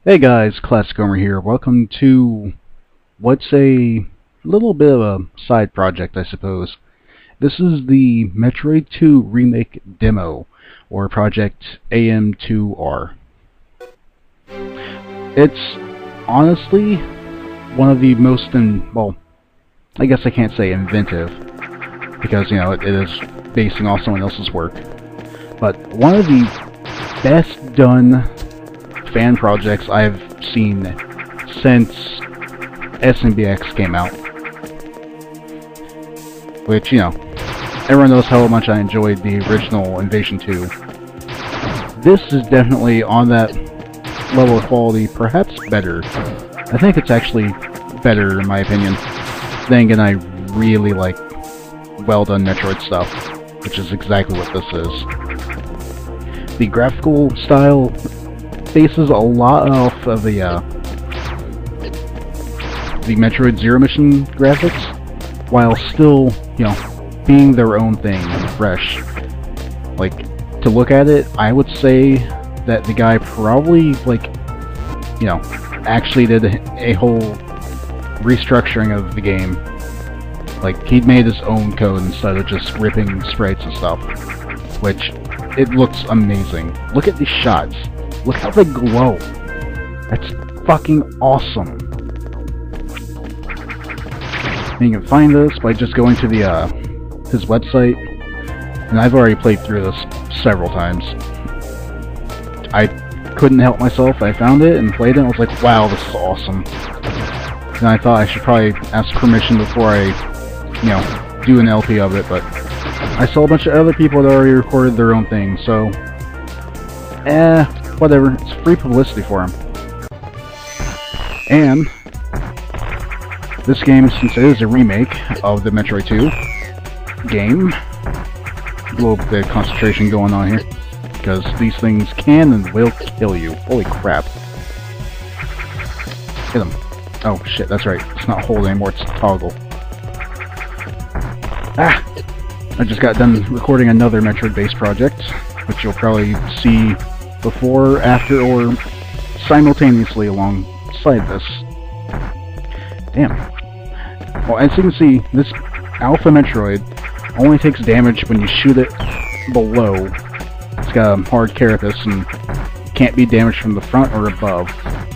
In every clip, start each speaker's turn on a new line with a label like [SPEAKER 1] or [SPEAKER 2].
[SPEAKER 1] Hey guys, classichomer here. Welcome to what's a little bit of a side project, I suppose. This is the Metroid 2 Remake demo, or Project AM2R. It's honestly one of the most, well, I guess I can't say inventive, because, you know, it is basing off someone else's work, but one of the best done fan projects I've seen since SMBX came out. Which, you know, everyone knows how much I enjoyed the original Invasion 2. This is definitely on that level of quality, perhaps better. I think it's actually better, in my opinion. Then again, I really like well-done Metroid stuff, which is exactly what this is. The graphical style bases a lot off of the Metroid Zero Mission graphics, while still, you know, being their own thing and fresh. Like, to look at it, I would say that the guy probably, like, you know, actually did a whole restructuring of the game. Like, he'd made his own code instead of just ripping sprites and stuff, which, it looks amazing. Look at these shots. Look how they glow. That's fucking awesome. And you can find this by just going to the his website, and I've already played through this several times. I couldn't help myself. I found it and played it, and I was like, wow, this is awesome. And I thought I should probably ask permission before I, you know, do an LP of it, but I saw a bunch of other people that already recorded their own thing, so whatever, it's free publicity for him. And this game, since it is a remake of the Metroid 2 game, a little bit of concentration going on here, because these things can and will kill you. Holy crap. Hit him. Oh shit, that's right. It's not hold anymore, it's toggle. Ah! I just got done recording another Metroid-based project, which you'll probably see before, after, or simultaneously alongside this. Damn. Well, as you can see, this Alpha Metroid only takes damage when you shoot it below. It's got a hard carapace and can't be damaged from the front or above,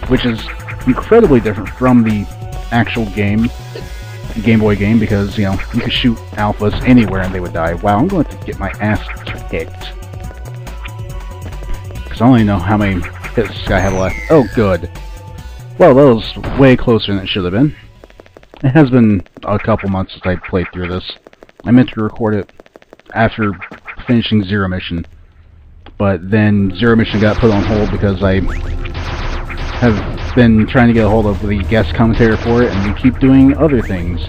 [SPEAKER 1] which is incredibly different from the actual game, Game Boy game, because, you know, you could shoot alphas anywhere and they would die. Wow, I'm going to get my ass kicked. I don't even know how many hits this guy had left. Oh, good. Well, that was way closer than it should have been. It has been a couple months since I played through this. I meant to record it after finishing Zero Mission, but then Zero Mission got put on hold because I have been trying to get a hold of the guest commentator for it, and we keep doing other things,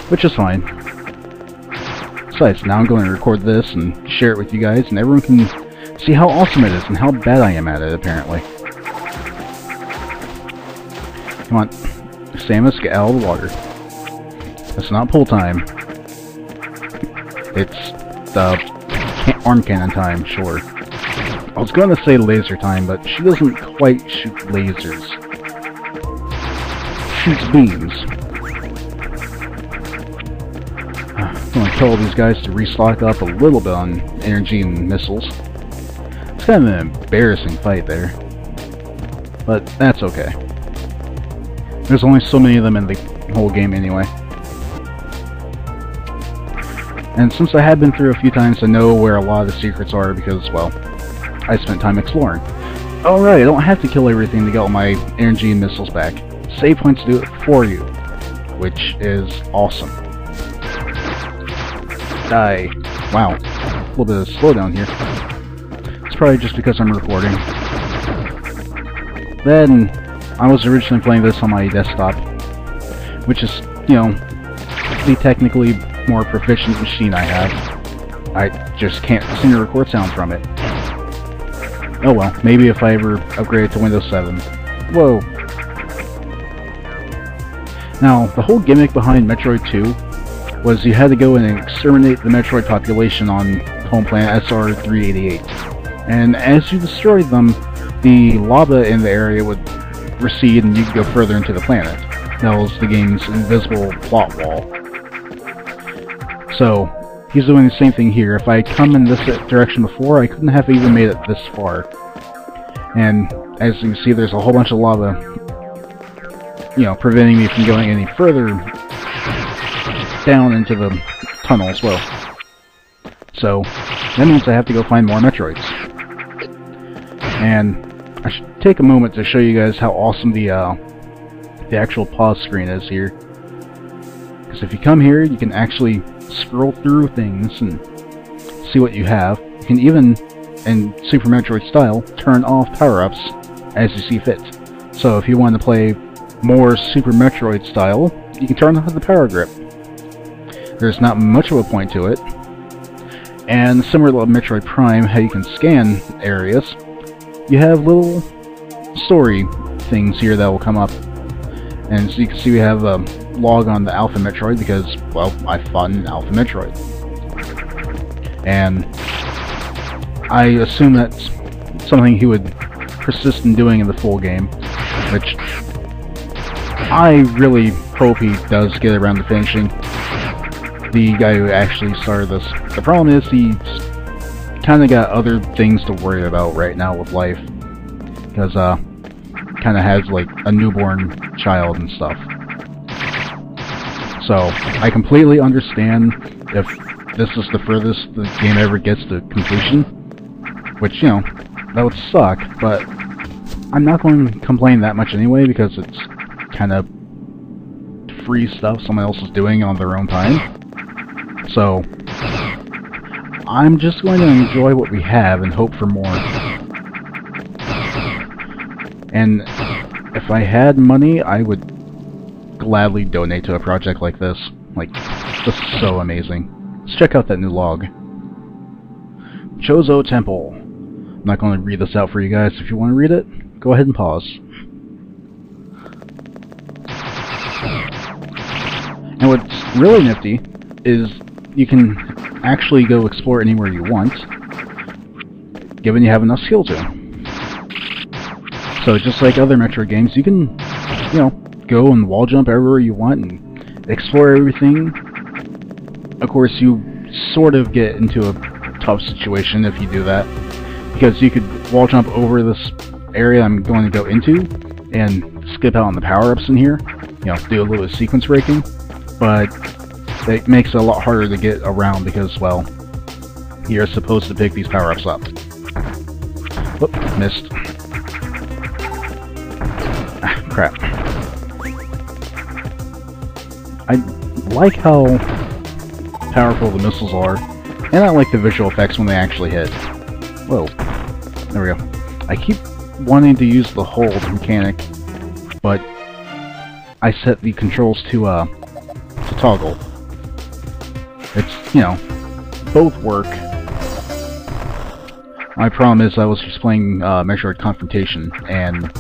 [SPEAKER 1] which is fine. Besides, now I'm going to record this and share it with you guys, and everyone can see how awesome it is and how bad I am at it, apparently. Come on, Samus, get out of the water. It's not pull time. It's the arm cannon time, sure. I was going to say laser time, but she doesn't quite shoot lasers. Shoots beams. I'm going to tell all these guys to restock up a little bit on energy and missiles. It's kind of an embarrassing fight there, but that's okay. There's only so many of them in the whole game anyway. And since I have been through a few times, I know where a lot of the secrets are because, well, I spent time exploring. Alright, I don't have to kill everything to get all my energy and missiles back. Save points do it for you, which is awesome. Die. Wow. A little bit of slowdown here. It's probably just because I'm recording. Then, I was originally playing this on my desktop, which is, you know, the technically more proficient machine I have. I just can't sing or record sound from it. Oh well, maybe if I ever upgrade to Windows 7. Whoa. Now, the whole gimmick behind Metroid 2 was you had to go in and exterminate the Metroid population on home planet SR-388. And as you destroyed them, the lava in the area would recede and you could go further into the planet. That was the game's invisible plot wall. So, he's doing the same thing here. If I come in this direction before, I couldn't have even made it this far. And as you can see, there's a whole bunch of lava, you know, preventing me from going any further down into the tunnel as well. So, that means I have to go find more Metroids. And I should take a moment to show you guys how awesome the actual pause screen is here. Because if you come here, you can actually scroll through things and see what you have. You can even, in Super Metroid style, turn off power-ups as you see fit. So if you want to play more Super Metroid style, you can turn off the power grip. There's not much of a point to it. And similar to Metroid Prime, how you can scan areas, you have little story things here that will come up. And so you can see we have a log on the Alpha Metroid because, well, I fought an Alpha Metroid. And I assume that's something he would persist in doing in the full game, which I really hope he does get around to finishing. The guy who actually started this. The problem is he's kind of got other things to worry about right now with life, because kind of has like a newborn child and stuff. So I completely understand if this is the furthest the game ever gets to completion, which, you know, that would suck, but I'm not going to complain that much anyway because it's kind of free stuff someone else is doing on their own time. So I'm just going to enjoy what we have and hope for more. And if I had money, I would gladly donate to a project like this. Like, this is so amazing. Let's check out that new log. Chozo Temple. I'm not going to read this out for you guys. If you want to read it, go ahead and pause. And what's really nifty is you can actually go explore anywhere you want, given you have enough skill to. So just like other Metroid games, you can, you know, go and wall jump everywhere you want and explore everything. Of course, you sort of get into a tough situation if you do that, because you could wall jump over this area I'm going to go into and skip out on the power-ups in here, you know, do a little sequence breaking, but it makes it a lot harder to get around because, well, you're supposed to pick these power-ups up. Whoop, missed. Ah, crap. I like how powerful the missiles are, and I like the visual effects when they actually hit. Whoa. There we go. I keep wanting to use the hold mechanic, but I set the controls to toggle. It's, you know, both work. My problem is I was just playing Metroid Confrontation, and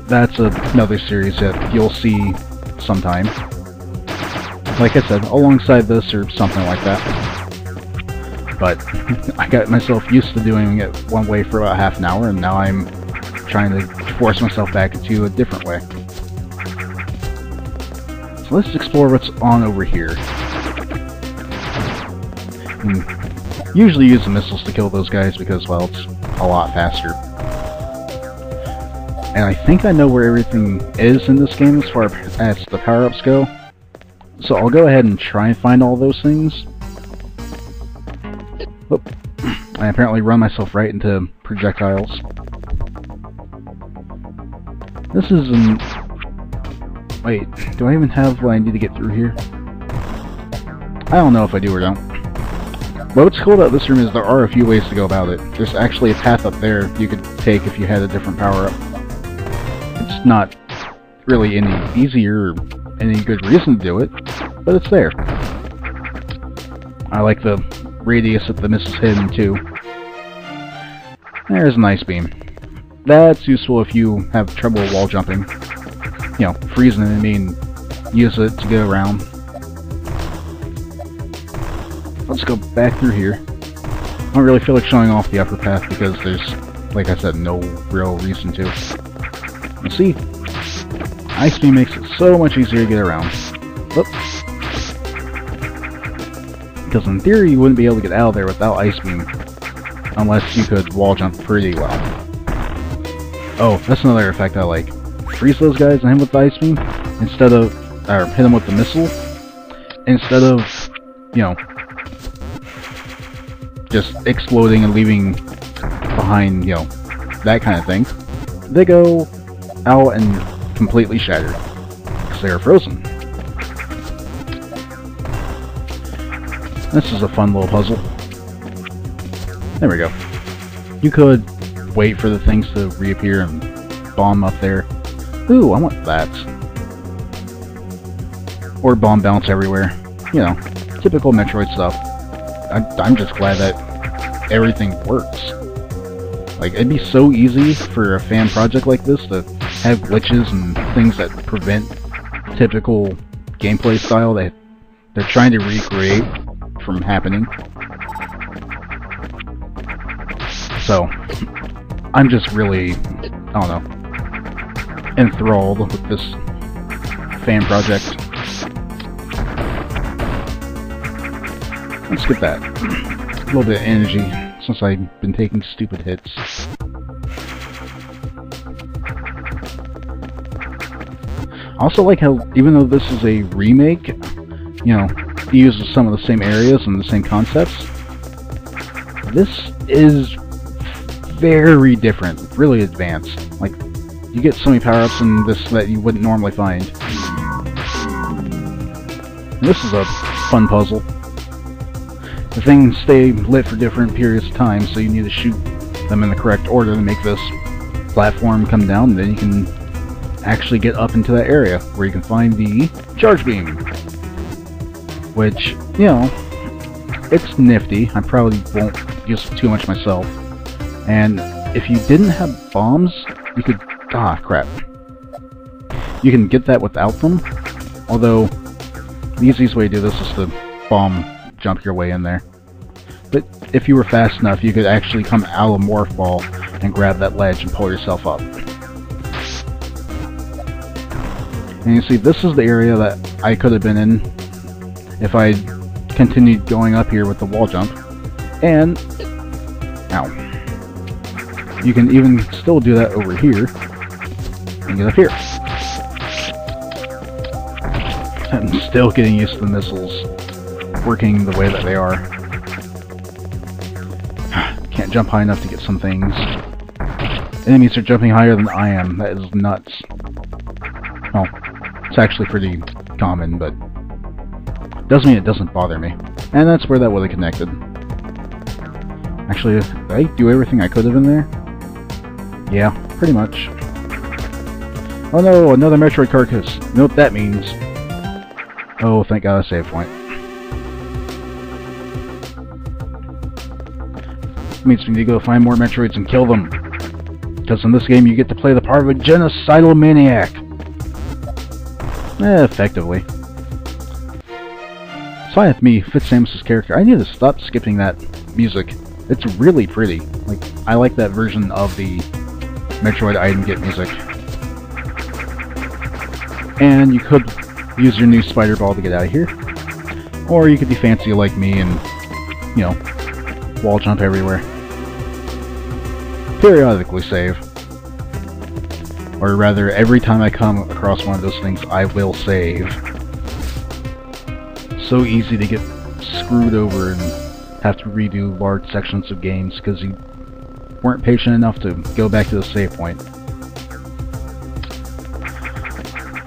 [SPEAKER 1] that's another series that you'll see sometime. Like I said, alongside this or something like that. But I got myself used to doing it one way for about half an hour, and now I'm trying to force myself back into a different way. So let's explore what's on over here. And usually use the missiles to kill those guys because, well, it's a lot faster. And I think I know where everything is in this game as far as the power-ups go. So I'll go ahead and try and find all those things. Oop. I apparently run myself right into projectiles. This is an... Wait, do I even have what I need to get through here? I don't know if I do or don't. But what's cool about this room is there are a few ways to go about it. There's actually a path up there you could take if you had a different power-up. It's not really any easier or any good reason to do it, but it's there. I like the radius that the missiles hit in too. There's an ice beam. That's useful if you have trouble wall jumping. You know, freeze an enemy and use it to get around. Let's go back through here. I don't really feel like showing off the upper path because there's like I said, no real reason to. You see, Ice Beam makes it so much easier to get around. Oops. Because in theory, you wouldn't be able to get out of there without Ice Beam, unless you could wall jump pretty well. Oh, that's another effect I like. Freeze those guys and hit them with the Ice Beam, instead of, or hit them with the missile, instead of, you know, just exploding and leaving behind, you know, that kind of thing. They go out and completely shattered, because they are frozen. This is a fun little puzzle. There we go. You could wait for the things to reappear and bomb up there. Ooh, I want that. Or bomb bounce everywhere. You know, typical Metroid stuff. I'm just glad that everything works. Like, it'd be so easy for a fan project like this to have glitches and things that prevent typical gameplay style that they're trying to recreate from happening. So, I'm just really, I don't know, enthralled with this fan project. Let's get that. A little bit of energy, since I've been taking stupid hits. I also like how, even though this is a remake, you know, it uses some of the same areas and the same concepts, this is very different, really advanced. Like, you get so many power-ups in this that you wouldn't normally find. And this is a fun puzzle. The things stay lit for different periods of time, so you need to shoot them in the correct order to make this platform come down, and then you can actually get up into that area where you can find the charge beam. Which, you know, it's nifty. I probably won't use it too much myself. And if you didn't have bombs, you could... ah, crap. You can get that without them, although the easiest way to do this is to bomb jump your way in there. But if you were fast enough, you could actually come out of a morph ball and grab that ledge and pull yourself up. And you see, this is the area that I could have been in if I continued going up here with the wall jump. And... ow. You can even still do that over here and get up here. I'm still getting used to the missiles working the way that they are. Can't jump high enough to get some things. Enemies are jumping higher than I am. That is nuts. Well, it's actually pretty common, but doesn't mean it doesn't bother me. And that's where that would have connected. Actually, did I do everything I could have in there? Yeah, pretty much. Oh no, another Metroid carcass. You know what that means. Oh, thank God, a save point. It means we need to go find more Metroids and kill them. Because in this game you get to play the part of a genocidal maniac. Effectively. It's fine with me, fits Samus's character. I need to stop skipping that music. It's really pretty. Like, I like that version of the Metroid item get music. And you could use your new spider ball to get out of here. Or you could be fancy like me and, you know, wall jump everywhere. Periodically save. Or rather, every time I come across one of those things, I will save. So easy to get screwed over and have to redo large sections of games because you weren't patient enough to go back to the save point.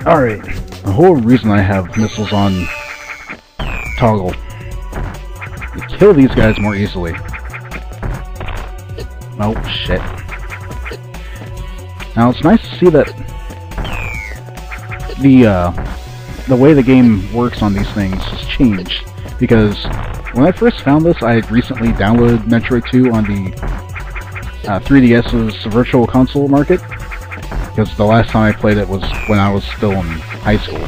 [SPEAKER 1] Alright, the whole reason I have missiles on toggle. You kill these guys more easily. Oh, shit. Now, it's nice to see that the way the game works on these things has changed, because when I first found this, I had recently downloaded Metroid 2 on the 3DS's Virtual Console market, because the last time I played it was when I was still in high school.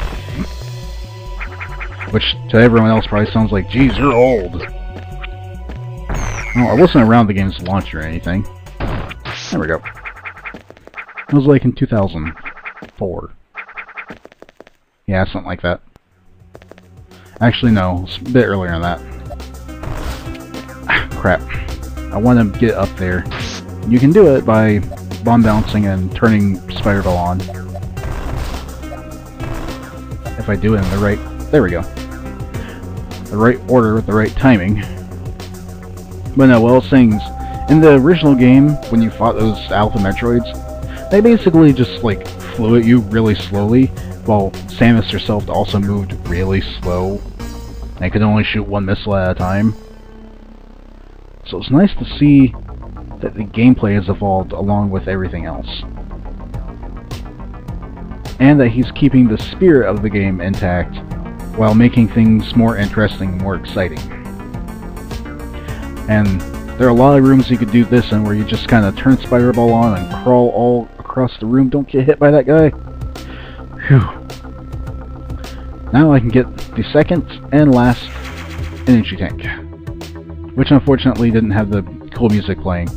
[SPEAKER 1] Which, to everyone else, probably sounds like, geez, you're old. Well, I wasn't around the game's launch or anything. There we go. It was like in 2004. Yeah, something like that. Actually, no, it's a bit earlier than that. Crap. I want to get up there. You can do it by bomb bouncing and turning Spider Ball on. If I do it in the right... There we go. The right order with the right timing. But no, what I was saying is, in the original game, when you fought those Alpha Metroids, they basically just, like, flew at you really slowly, while Samus herself also moved really slow, and could only shoot one missile at a time. So it's nice to see that the gameplay has evolved along with everything else. And that he's keeping the spirit of the game intact, while making things more interesting and more exciting. And there are a lot of rooms you could do this in where you just kind of turn Spider Ball on and crawl all across the room. Don't get hit by that guy. Phew. Now I can get the second and last energy tank, which unfortunately didn't have the cool music playing.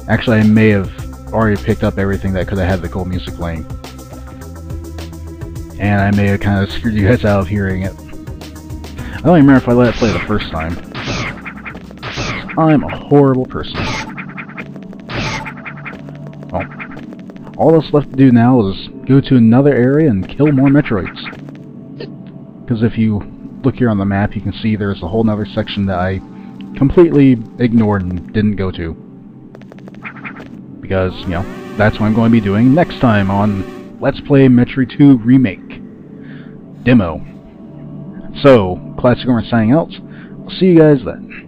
[SPEAKER 1] Actually, I may have already picked up everything that could have had the cool music playing. And I may have kind of screwed you guys out of hearing it. I don't even remember if I let it play the first time. I'm a horrible person. Well, all that's left to do now is go to another area and kill more Metroids. Because if you look here on the map, you can see there's a whole nother section that I completely ignored and didn't go to. Because, you know, that's what I'm going to be doing next time on Let's Play Metroid 2 Remake Demo. So, classichomer signing out. I'll see you guys then.